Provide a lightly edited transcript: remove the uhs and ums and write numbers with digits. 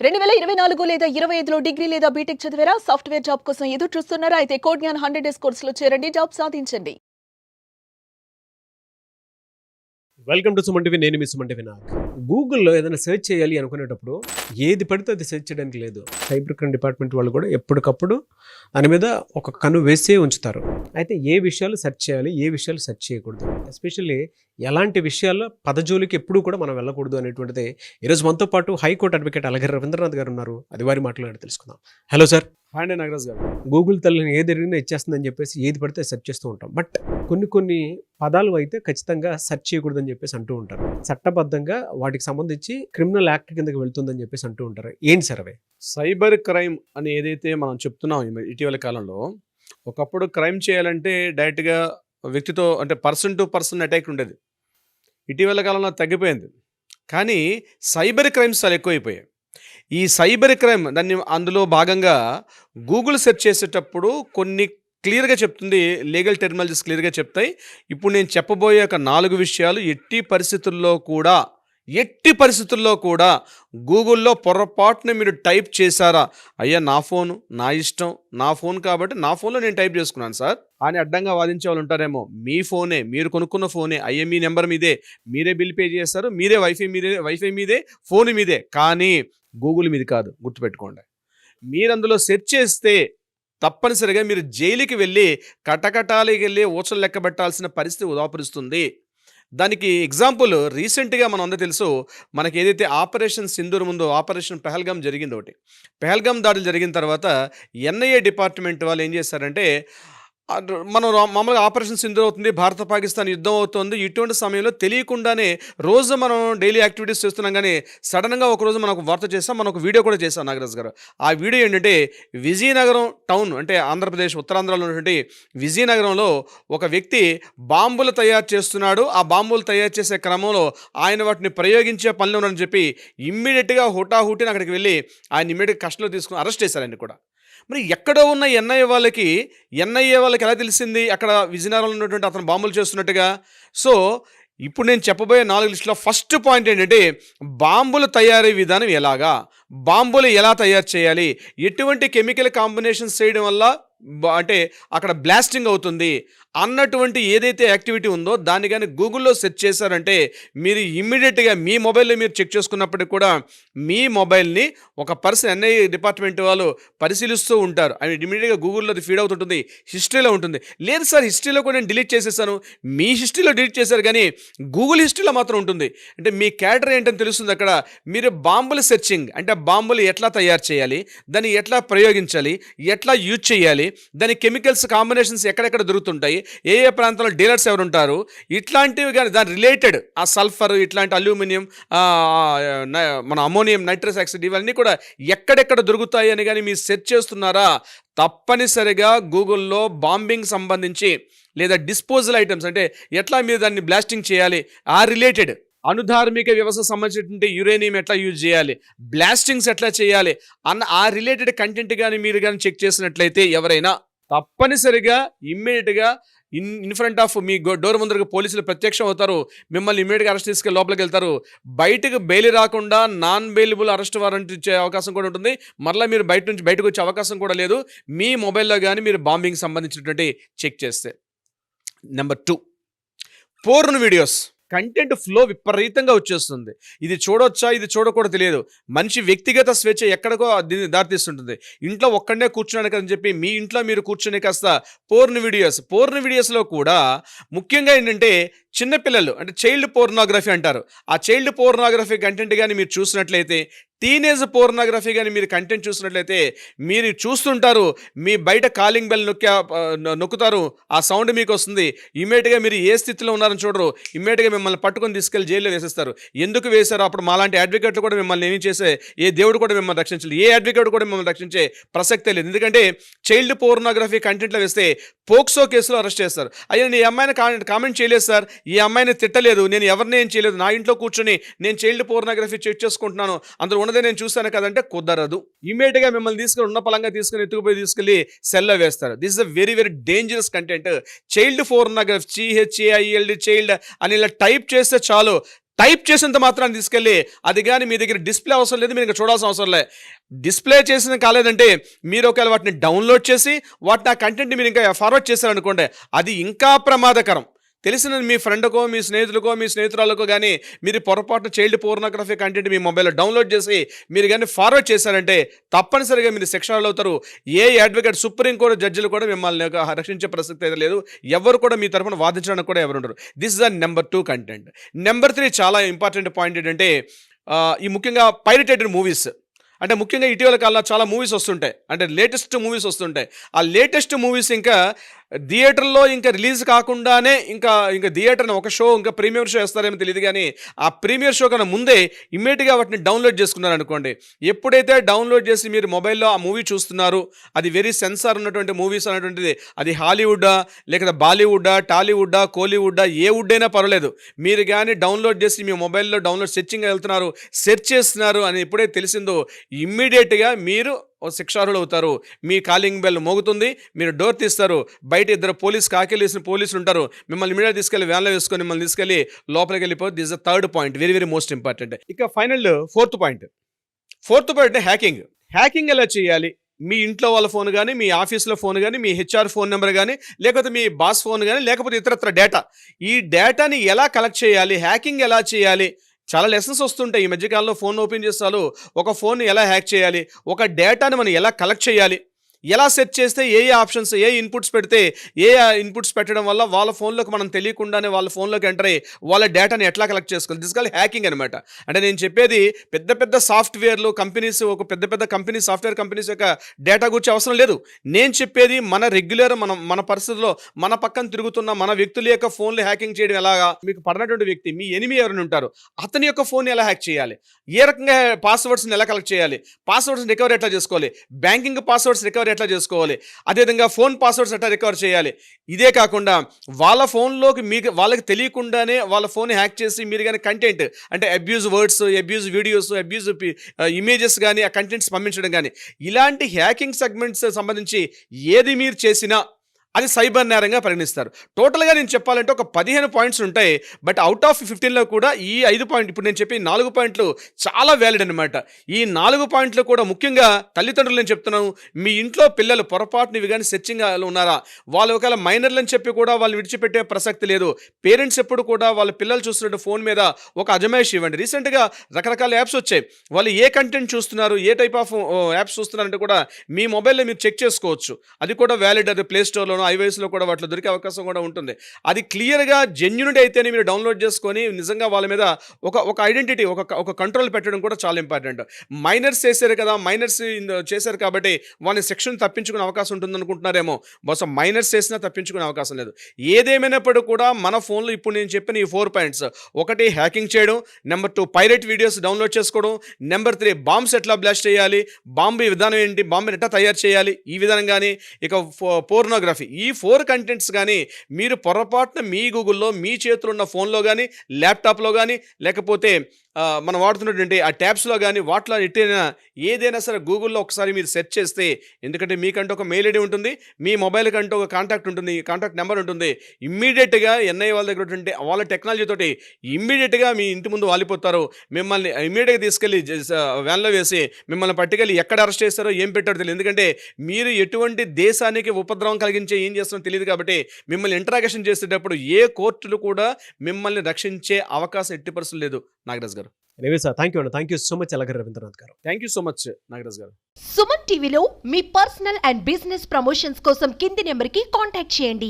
2024 లేదా 25లో డిగ్రీ లేదా బీటెక్ చదివారా? సాఫ్ట్‌వేర్ జాబ్ కోసం ఎదురు చూస్తున్నారా? అయితే కోడ్ జ్ఞాన్ 100 డేస్ కోర్సులో చేరండి, జాబ్ సాధించండి. Welcome to Suman TV. నేను మీ సుమన్ టీవీ. గూగుల్లో ఏదైనా సెర్చ్ చేయాలి అనుకునేటప్పుడు ఏది పడితే అది సెర్చ్ చేయడానికి లేదు. సైబర్ క్రైమ్ డిపార్ట్మెంట్ వాళ్ళు కూడా ఎప్పటికప్పుడు దాని మీద ఒక కన్ను వేసే ఉంచుతారు. అయితే ఏ విషయాలు సెర్చ్ చేయాలి, ఏ విషయాలు సెర్చ్ చేయకూడదు, ఎస్పెషల్లీ ఎలాంటి విషయాల్లో పదజోలికి ఎప్పుడూ కూడా మనం వెళ్ళకూడదు అనేటువంటిది ఈరోజు మనతో పాటు హైకోర్టు అడ్వకేట్ అలగర్ రవీంద్రనాథ్ గారు ఉన్నారు. అది వారి మాట్లాడి తెలుసుకుందాం. Hello sir. హాయ్ నాగరాజ్ గారు. గూగుల్ తల్లిని ఏది ఎరిగినా ఇచ్చేస్తుందని చెప్పేసి ఏది పడితే సెర్చ్ చేస్తూ ఉంటాం. బట్ కొన్ని పదాలు అయితే ఖచ్చితంగా సెర్చ్ చేయకూడదని చెప్పేసి అంటూ ఉంటారు. చట్టబద్ధంగా వాటికి సంబంధించి క్రిమినల్ యాక్ట్ కిందకి వెళ్తుందని చెప్పేసి అంటూ ఉంటారు. ఏంటి సార్ అవి? సైబర్ క్రైమ్ అని ఏదైతే మనం చెప్తున్నాం ఇటీవల కాలంలో, ఒకప్పుడు క్రైమ్ చేయాలంటే డైరెక్ట్గా వ్యక్తితో అంటే పర్సన్ టు పర్సన్ అటాక్ ఉండేది. ఇటీవల కాలంలో తగ్గిపోయింది. కానీ సైబర్ క్రైమ్స్ చాలా ఎక్కువైపోయాయి. ఈ సైబర్ క్రైమ్ అందులో భాగంగా గూగుల్ సెర్చ్ చేసేటప్పుడు కొన్ని క్లియర్గా చెప్తుంది, లీగల్ టెర్మినాలజీస్ క్లియర్గా చెప్తాయి. ఇప్పుడు నేను చెప్పబోయే ఒక 4 విషయాలు ఎట్టి పరిస్థితుల్లో కూడా గూగుల్లో పొరపాటున మీరు టైప్ చేశారా, అయ్యా నా ఫోను నా ఇష్టం, నా ఫోన్ కాబట్టి నా ఫోన్లో నేను టైప్ చేసుకున్నాను సార్ అని అడ్డంగా వాదించే వాళ్ళు ఉంటారేమో. మీ ఫోనే, మీరు కొనుక్కున్న ఫోనే, అయ్యే మీ నెంబర్ మీదే, మీరే బిల్ పే చేస్తారు, మీరే వైఫై మీదే, ఫోన్ మీదే, కానీ గూగుల్ మీది కాదు. గుర్తుపెట్టుకోండి. మీరు అందులో సెర్చ్ చేస్తే తప్పనిసరిగా మీరు జైలుకి వెళ్ళి కటకటాలకి వెళ్ళి ఊచలు లెక్క పెట్టాల్సిన పరిస్థితి ఉదాపరుస్తుంది. దానికి ఎగ్జాంపుల్ రీసెంట్గా మనం అందరూ తెలుసు, మనకి ఏదైతే ఆపరేషన్ సింధూర్ ముందు ఆపరేషన్ పెహల్గాం జరిగింది. ఒకటి పెహల్గాం దాడులు జరిగిన తర్వాత ఎన్ఐఏ డిపార్ట్మెంట్ వాళ్ళు ఏం చేశారంటే, మనం మామూలుగా ఆపరేషన్ సింధూర్ అవుతుంది, భారత పాకిస్తాన్ యుద్ధం అవుతుంది. ఇటువంటి సమయంలో తెలియకుండానే రోజు మనం డైలీ యాక్టివిటీస్ చేస్తున్నాం, కానీ సడన్గా ఒకరోజు మనం ఒక వార్త చేస్తాం, మనం ఒక వీడియో కూడా చేస్తాం నాగరాజ్ గారు. ఆ వీడియో ఏంటంటే, విజయనగరం టౌన్ అంటే ఆంధ్రప్రదేశ్ ఉత్తరాంధ్రలో ఉన్నటువంటి విజయనగరంలో ఒక వ్యక్తి బాంబులు తయారు చేస్తున్నాడు. ఆ బాంబులు తయారు చేసే క్రమంలో ఆయన వాటిని ప్రయోగించే పనిలో ఉన్నారని చెప్పి ఇమ్మీడియట్గా హుటాహుటిని అక్కడికి వెళ్ళి ఆయన ఇమ్మీడియట్ కస్టడీలో తీసుకుని అరెస్ట్ చేశారండి కూడా. మరి ఎక్కడో ఉన్న ఎన్ఐఏ వాళ్ళకి ఎలా తెలిసింది అక్కడ విజయనగరంలో ఉన్నటువంటి అతను బాంబులు చేస్తున్నట్టుగా? సో ఇప్పుడు నేను చెప్పబోయే 4 లిస్టులో ఫస్ట్ పాయింట్ ఏంటంటే, బాంబులు తయారీ విధానం ఎలాగా, బాంబులు ఎలా తయారు చేయాలి, ఎటువంటి కెమికల్ కాంబినేషన్స్ చేయడం వల్ల అంటే అక్కడ బ్లాస్టింగ్ అవుతుంది అన్నటువంటి ఏదైతే యాక్టివిటీ ఉందో దాన్ని కానీ గూగుల్లో సెర్చ్ చేశారంటే మీరు ఇమ్మీడియట్గా మీ మొబైల్లో మీరు చెక్ చేసుకున్నప్పటికి కూడా మీ మొబైల్ని ఒక పర్సన్ ఎన్ఐఏ డిపార్ట్మెంట్ వాళ్ళు పరిశీలిస్తూ ఉంటారు. అవి ఇమ్మీడియట్గా గూగుల్లో అది ఫీడ్ అవుతుంటుంది, హిస్టరీలో ఉంటుంది. లేదు సార్, హిస్టరీలో కూడా నేను డిలీట్ చేసేసాను. మీ హిస్టరీలో డిలీట్ చేశారు కానీ గూగుల్ హిస్టరీలో మాత్రం ఉంటుంది. అంటే మీ క్యారెక్టర్ ఏంటని తెలుస్తుంది అక్కడ. మీరు బాంబులు సెర్చింగ్ అంటే బాంబులు ఎట్లా తయారు చేయాలి, దాన్ని ఎట్లా ప్రయోగించాలి, ఎట్లా యూజ్ చేయాలి, దాని కెమికల్స్ కాంబినేషన్స్ ఎక్కడెక్కడ దొరుకుతుంటాయి, ఏ ప్రాంతంలో డీలర్స్ ఎవరు ఉంటారు, ఇట్లాంటివి కానీ దాని రిలేటెడ్ ఆ సల్ఫర్, ఇట్లాంటి అల్యూమినియం, మన అమోనియం నైట్రస్ ఆక్సైడ్, ఇవన్నీ కూడా ఎక్కడెక్కడ దొరుకుతాయి అని కానీ మీరు సెర్చ్ చేస్తున్నారా, తప్పనిసరిగా గూగుల్లో బాంబింగ్ సంబంధించి లేదా డిస్పోజల్ ఐటమ్స్ అంటే ఎట్లా మీరు దాన్ని బ్లాస్టింగ్ చేయాలి, ఆ రిలేటెడ్ అనుధార్మిక వ్యవస్థ సంబంధించినటువంటి యురేనియం ఎట్లా యూజ్ చేయాలి, బ్లాస్టింగ్స్ ఎట్లా చేయాలి అన్న ఆ రిలేటెడ్ కంటెంట్ కానీ మీరు కానీ చెక్ చేసినట్లయితే ఎవరైనా తప్పనిసరిగా ఇమ్మీడియట్గా in front of me door ముందరకు పోలీసులు ప్రత్యక్షం అవుతారు. మిమ్మల్ని ఇమ్మీడియట్గా అరెస్ట్ తీసుకెళ్ళి లోపలికి వెళ్తారు. బయటకు బెయిల్ రాకుండా నాన్ బెయిలబుల్ అరెస్ట్ వారెంట్ ఇచ్చే అవకాశం కూడా ఉంటుంది. మరలా మీరు బయటకు వచ్చే అవకాశం కూడా లేదు మీ మొబైల్లో కానీ మీరు బాంబింగ్ సంబంధించినటువంటి చెక్ చేస్తే. Number 2, porn videos content flow విపరీతంగా వచ్చేస్తుంది. ఇది చూడొచ్చా, ఇది చూడకూడదు తెలియదు. మనిషి వ్యక్తిగత స్వేచ్ఛ ఎక్కడికో దారితీస్తుంటుంది. ఇంట్లో ఒక్కడనే కూర్చున్నాను అని చెప్పి మీ ఇంట్లో మీరు కూర్చునే కాస్త పోర్న్ వీడియోస్లో కూడా ముఖ్యంగా ఏంటంటే చిన్నపిల్లలు అంటే చైల్డ్ పోర్నోగ్రఫీ అంటారు. ఆ చైల్డ్ పోర్నోగ్రఫీ కంటెంట్ కానీ మీరు చూసినట్లయితే, టీనేజ్ పోర్నోగ్రఫీ కానీ మీరు కంటెంట్ చూసినట్లయితే మీరు చూస్తుంటారు. మీ బయట కాలింగ్ బెల్ నొక్కుతారు, ఆ సౌండ్ మీకు వస్తుంది. ఇమ్మీడియట్గా మీరు ఏ స్థితిలో ఉన్నారని చూడరు, ఇమ్మీడియట్గా మిమ్మల్ని పట్టుకొని తీసుకెళ్ళి జైల్లో వేసేస్తారు. ఎందుకు వేశారో అప్పుడు మాలాంటి అడ్వకేట్లు కూడా మిమ్మల్ని ఏమి చేసే ఏ దేవుడు కూడా మిమ్మల్ని రక్షించలేదు, ఏ అడ్వకేట్ కూడా మిమ్మల్ని రక్షించే ప్రసక్తే లేదు. ఎందుకంటే చైల్డ్ పోర్నోగ్రఫీ కంటెంట్లో వేస్తే పోక్సో కేసులో అరెస్ట్ చేస్తారు. అయ్యా నేను ఈ అమ్మాయిని కామెంట్ చేయలేదు సార్, ఈ అమ్మాయిని తిట్టలేదు, నేను ఎవరిని ఏం చేయలేదు, నా ఇంట్లో కూర్చొని నేను చైల్డ్ పోర్నోగ్రఫీ చెక్ చేసుకుంటున్నాను, అందులో ఉన్నదే నేను చూస్తాను కదంటే కుదరదు. ఇమ్మీడియట్గా మిమ్మల్ని తీసుకుని ఉన్న పలంగా తీసుకెళ్ళి సెల్లో వేస్తారు. This is a very very dangerous content. Child pornography CHILD child అని ఇలా టైప్ చేస్తే చాలు టైప్ చేసినంత మాత్రాన్ని తీసుకెళ్ళి అది కానీ మీ దగ్గర డిస్ప్లే అవసరం లేదు, మీరు ఇంకా చూడాల్సిన అవసరం లేదు. డిస్ప్లే చేసిన కాలేదంటే మీరు ఒకవేళ వాటిని డౌన్లోడ్ చేసి వాటిని ఆ కంటెంట్ని మీరు ఇంకా ఫార్వర్డ్ చేశారనుకోండి, అది ఇంకా ప్రమాదకరం. తెలిసిన మీ ఫ్రెండ్కో మీ స్నేహితులకో మీ స్నేహితురాలకో కానీ మీరు పొరపాటున చైల్డ్ పోర్నోగ్రఫీ కంటెంట్ మీ మొబైల్లో డౌన్లోడ్ చేసి మీరు కానీ ఫార్వర్డ్ చేశారంటే తప్పనిసరిగా మీరు శిక్షలు అవుతారు. ఏ అడ్వకేట్ సుప్రీంకోర్టు జడ్జిలు కూడా మిమ్మల్ని రక్షించే ప్రసక్తి అయితే లేదు. ఎవరు కూడా మీ తరఫున వాదించడానికి కూడా ఎవరు ఉండరు. This is the number 2 content. Number 3 చాలా ఇంపార్టెంట్ పాయింట్ ఏంటంటే ఈ ముఖ్యంగా పైరేటెడ్ మూవీస్. అంటే ముఖ్యంగా ఇటీవల కాలంలో చాలా మూవీస్ వస్తుంటాయి, అంటే లేటెస్ట్ మూవీస్ వస్తుంటాయి. ఆ లేటెస్ట్ మూవీస్ ఇంకా థియేటర్లో ఇంకా రిలీజ్ కాకుండానే ఇంకా థియేటర్ని ఒక షో ఇంకా ప్రీమియర్ షో వేస్తారేమో తెలియదు, కానీ ఆ ప్రీమియర్ షో కన్నా ముందే ఇమ్మీడియట్గా వాటిని డౌన్లోడ్ చేసుకున్నారు అనుకోండి. ఎప్పుడైతే డౌన్లోడ్ చేసి మీరు మొబైల్లో ఆ మూవీ చూస్తున్నారు, అది వెరీ సెన్సార్ ఉన్నటువంటి మూవీస్ అనేటువంటిది, అది హాలీవుడ్డా లేకపోతే బాలీవుడ్డా టాలీవుడ్డా కోలీవుడ్డా ఏ వుడ్ అయినా పర్వాలేదు, మీరు కానీ డౌన్లోడ్ చేసి మీ మొబైల్లో డౌన్లోడ్ సెర్చింగ్ వెళ్తున్నారు, సెర్చ్ చేస్తున్నారు అని ఎప్పుడైతే తెలిసిందో ఇమ్మీడియట్గా మీరు శిక్షార్హులు అవుతారు. మీ కాలింగ్ బెల్ మోగుతుంది, మీరు డోర్ తీస్తారు, బయట 2 పోలీసులు ఉంటారు, మిమ్మల్ని ఇమీడియట్గా తీసుకెళ్ళి వ్యాన్లో వేసుకొని మిమ్మల్ని తీసుకెళ్ళి లోపలికి వెళ్ళిపోతుంది. This the 3rd point, very very most important. ఇక ఫైనల్ 4th పాయింట్ హ్యాకింగ్ ఎలా చేయాలి? మీ ఇంట్లో వాళ్ళ ఫోన్ కానీ, మీ ఆఫీస్లో ఫోన్ కానీ, మీ హెచ్ఆర్ ఫోన్ నెంబర్ కానీ, లేకపోతే మీ బాస్ ఫోన్ కానీ, లేకపోతే ఇతరత్ర డేటా, ఈ డేటాని ఎలా కలెక్ట్ చేయాలి, హ్యాకింగ్ ఎలా చేయాలి? చాలా లెసన్స్ వస్తుంటాయి ఈ మధ్యకాలంలో. ఫోన్ ఓపెన్ చేస్తాను, ఒక ఫోన్ ఎలా హ్యాక్ చేయాలి, ఒక డేటాని మనం ఎలా కలెక్ట్ చేయాలి, ఎలా సెర్చ్ చేస్తే ఏ ఆప్షన్స్ ఏ ఇన్పుట్స్ పెడితే ఏ ఇన్పుట్స్ పెట్టడం వల్ల వాళ్ళ ఫోన్లోకి మనం తెలియకుండానే వాళ్ళ ఫోన్లోకి ఎంటర్ అయ్యి వాళ్ళ డేటాని ఎట్లా కలెక్ట్ చేసుకోవాలి. దిస్ కాల్ హ్యాకింగ్ అనమాట. అంటే నేను చెప్పేది పెద్ద సాఫ్ట్వేర్లు కంపెనీస్, ఒక పెద్ద కంపెనీ సాఫ్ట్వేర్ కంపెనీస్ యొక్క డేటా గురించి అవసరం లేదు. నేను చెప్పేది మన రెగ్యులర్ మన పరిస్థితుల్లో మన పక్కన తిరుగుతున్న మన వ్యక్తుల యొక్క ఫోన్లు హ్యాకింగ్ చేయడం ఎలాగా. మీకు పడినటువంటి వ్యక్తి మీ ఎనిమి ఎవరైనా ఉంటారు, అతని యొక్క ఫోన్ ఎలా హ్యాక్ చేయాలి, ఏ రకంగా పాస్వర్డ్స్ని ఎలా కలెక్ట్ చేయాలి, పాస్వర్డ్స్ రికవర్ ఎట్లా చేసుకోవాలి, బ్యాంకింగ్ పాస్వర్డ్స్ రికవర్ ఎట్లా చేసుకోవాలి, అదేవిధంగా ఫోన్ పాస్వర్డ్స్ ఎట్లా రికవర్ చేయాలి. ఇదే కాకుండా వాళ్ళ ఫోన్లోకి వాళ్ళకి తెలియకుండానే వాళ్ళ ఫోన్ హ్యాక్ చేసి మీరు కానీ కంటెంట్ అంటే abuse words, abuse videos, abuse images కానీ ఆ కంటెంట్స్ పంపించడం కానీ, ఇలాంటి హ్యాకింగ్ సెగ్మెంట్స్ సంబంధించి ఏది మీరు చేసినా అది సైబర్ నేరంగా పరిగణిస్తారు. టోటల్గా నేను చెప్పాలంటే ఒక 15 పాయింట్స్ ఉంటాయి. బట్ అవుట్ ఆఫ్ 15లో కూడా ఈ 5 పాయింట్, ఇప్పుడు నేను చెప్పి 4 పాయింట్లు చాలా వ్యాలిడ్ అనమాట. ఈ 4 పాయింట్లు కూడా ముఖ్యంగా తల్లిదండ్రులు నేను చెప్తున్నాను, మీ ఇంట్లో పిల్లలు పొరపాటుని ఇవి కానీ సెర్చింగ్ ఉన్నారా, వాళ్ళు ఒకవేళ మైనర్లు అని చెప్పి కూడా వాళ్ళు విడిచిపెట్టే ప్రసక్తి లేదు. పేరెంట్స్ ఎప్పుడు కూడా వాళ్ళ పిల్లలు చూస్తున్న ఫోన్ మీద ఒక అజమాయిషి ఇవ్వండి. రీసెంట్గా రకరకాల యాప్స్ వచ్చాయి, వాళ్ళు ఏ కంటెంట్ చూస్తున్నారు, ఏ టైప్ ఆఫ్ యాప్స్ చూస్తున్నారంటే కూడా మీ మొబైల్లో మీరు చెక్ చేసుకోవచ్చు. అది కూడా వ్యాలిడ్. అది ప్లే స్టోర్లో iOS-లో కూడా వాటిలో దొరికే అవకాశం కూడా ఉంటుంది. అది క్లియర్గా జెన్యూనిటీ అయితేనే మీరు డౌన్లోడ్ చేసుకొని నిజంగా వాళ్ళ మీద ఒక ఐడెంటిటీ ఒక కంట్రోల్ పెట్టడం కూడా చాలా ఇంపార్టెంట్. మైనర్స్ చేశారు కదా, మైనర్స్ చేశారు కాబట్టి వాళ్ళని సెక్షన్ తప్పించుకునే అవకాశం ఉంటుంది అనుకుంటున్నారేమో. బహుశా మైనర్స్ చేసినా తప్పించుకునే అవకాశం లేదు. ఏదేమైనప్పటికీ కూడా మన ఫోన్లో ఇప్పుడు నేను చెప్పిన ఈ 4 పాయింట్స్, 1 హ్యాకింగ్ చేయడం, నెంబర్ 2 పైరేట్ వీడియోస్ డౌన్లోడ్ చేసుకోవడం, నెంబర్ 3 బాంబ్స్ ఎట్లా బ్లాస్ట్ చేయాలి, బాంబు విధానం ఏంటి, బాంబుని ఎట్లా తయారు చేయాలి, ఈ విధానం కానీ, ఇక పోర్నోగ్రఫీ, ఈ 4 కంటెంట్స్ కానీ మీరు పొరపాటున మీ గూగుల్లో మీ చేతిలో ఉన్న ఫోన్లో కానీ, ల్యాప్టాప్లో కానీ, లేకపోతే మనం వాడుతున్నటువంటి ఆ ట్యాబ్స్లో కానీ వాటిలో ఎట్టైనా ఏదైనా సరే గూగుల్లో ఒకసారి మీరు సెర్చ్ చేస్తే, ఎందుకంటే మీకంటే ఒక మెయిల్ ఐడి ఉంటుంది, మీ మొబైల్ కంటే ఒక కాంటాక్ట్ ఉంటుంది, కాంటాక్ట్ నెంబర్ ఉంటుంది, ఇమ్మీడియట్గా ఎన్ఐ వాళ్ళ దగ్గర వాళ్ళ టెక్నాలజీతోటి ఇమ్మీడియట్గా మీ ఇంటి ముందు వాలిపోతారు. మిమ్మల్ని ఇమ్మీడియట్గా తీసుకెళ్ళి వ్యాన్లో వేసి మిమ్మల్ని పట్టుకెళ్ళి ఎక్కడ అరెస్ట్ చేస్తారో ఏం పెట్టారో తెలియదు. ఎందుకంటే మీరు ఎటువంటి దేశానికి ఉపద్రవం కలిగించే ఏం చేస్తారో తెలియదు. కాబట్టి మిమ్మల్ని ఇంటరాగేషన్ చేసేటప్పుడు ఏ కోర్టులు కూడా మిమ్మల్ని రక్షించే అవకాశం ఎట్టి పరిస్థితులు లేదు. నాగరాజ్ గారు, anyway sir, thank you so much అలాగే రవీంద్రనాథ్ గారు. Thank you so much Nagaraj గారు. సుమన్ టీవీలో మీ పర్సనల్ అండ్ బిజినెస్ ప్రమోషన్స్ కోసం కింది నెంబర్కి కాంటాక్ట్ చేయండి.